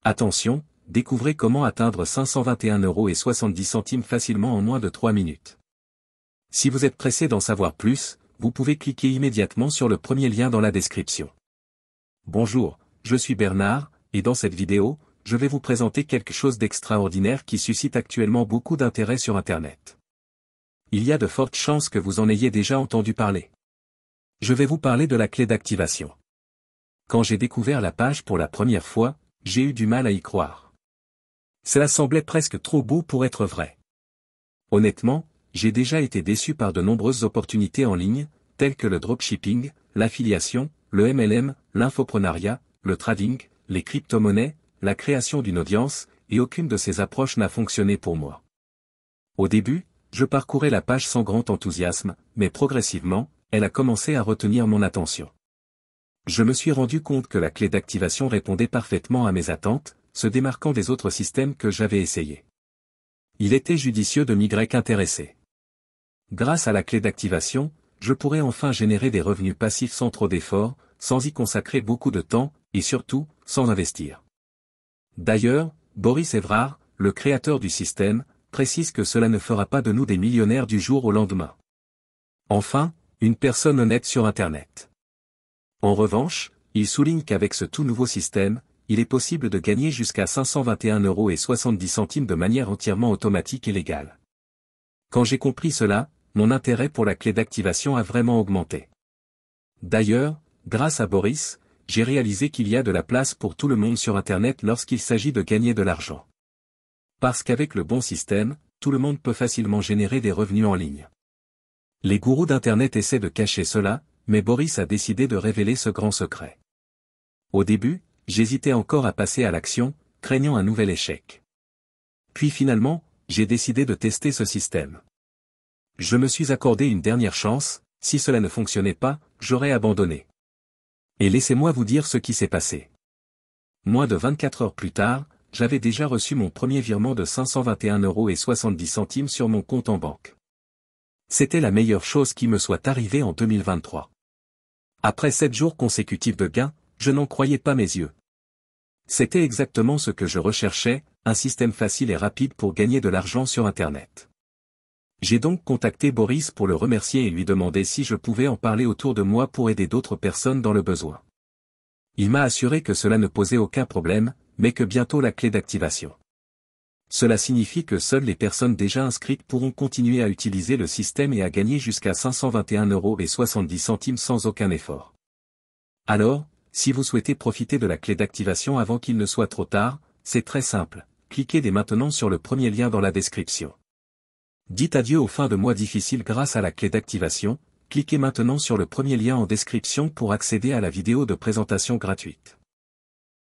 Attention, découvrez comment atteindre 521,70 € facilement en moins de 3 minutes. Si vous êtes pressé d'en savoir plus, vous pouvez cliquer immédiatement sur le premier lien dans la description. Bonjour, je suis Bernard, et dans cette vidéo, je vais vous présenter quelque chose d'extraordinaire qui suscite actuellement beaucoup d'intérêt sur Internet. Il y a de fortes chances que vous en ayez déjà entendu parler. Je vais vous parler de la clé d'activation. Quand j'ai découvert la page pour la première fois, j'ai eu du mal à y croire. Cela semblait presque trop beau pour être vrai. Honnêtement, j'ai déjà été déçu par de nombreuses opportunités en ligne, telles que le dropshipping, l'affiliation, le MLM, l'infoprenariat, le trading, les crypto-monnaies, la création d'une audience, et aucune de ces approches n'a fonctionné pour moi. Au début, je parcourais la page sans grand enthousiasme, mais progressivement, elle a commencé à retenir mon attention. Je me suis rendu compte que la clé d'activation répondait parfaitement à mes attentes, se démarquant des autres systèmes que j'avais essayés. Il était judicieux de m'y intéresser. Grâce à la clé d'activation, je pourrais enfin générer des revenus passifs sans trop d'efforts, sans y consacrer beaucoup de temps, et surtout, sans investir. D'ailleurs, Boris Evrard, le créateur du système, précise que cela ne fera pas de nous des millionnaires du jour au lendemain. Enfin, une personne honnête sur Internet. En revanche, il souligne qu'avec ce tout nouveau système, il est possible de gagner jusqu'à 521,70 € de manière entièrement automatique et légale. Quand j'ai compris cela, mon intérêt pour la clé d'activation a vraiment augmenté. D'ailleurs, grâce à Boris, j'ai réalisé qu'il y a de la place pour tout le monde sur Internet lorsqu'il s'agit de gagner de l'argent. Parce qu'avec le bon système, tout le monde peut facilement générer des revenus en ligne. Les gourous d'Internet essaient de cacher cela, mais Boris a décidé de révéler ce grand secret. Au début, j'hésitais encore à passer à l'action, craignant un nouvel échec. Puis finalement, j'ai décidé de tester ce système. Je me suis accordé une dernière chance, si cela ne fonctionnait pas, j'aurais abandonné. Et laissez-moi vous dire ce qui s'est passé. Moins de 24 heures plus tard, j'avais déjà reçu mon premier virement de 521,70 € sur mon compte en banque. C'était la meilleure chose qui me soit arrivée en 2023. Après 7 jours consécutifs de gains, je n'en croyais pas mes yeux. C'était exactement ce que je recherchais, un système facile et rapide pour gagner de l'argent sur Internet. J'ai donc contacté Boris pour le remercier et lui demander si je pouvais en parler autour de moi pour aider d'autres personnes dans le besoin. Il m'a assuré que cela ne posait aucun problème, mais que bientôt la clé d'activation. Cela signifie que seules les personnes déjà inscrites pourront continuer à utiliser le système et à gagner jusqu'à 521,70 € sans aucun effort. Alors, si vous souhaitez profiter de la clé d'activation avant qu'il ne soit trop tard, c'est très simple, cliquez dès maintenant sur le premier lien dans la description. Dites adieu aux fins de mois difficiles grâce à la clé d'activation, cliquez maintenant sur le premier lien en description pour accéder à la vidéo de présentation gratuite.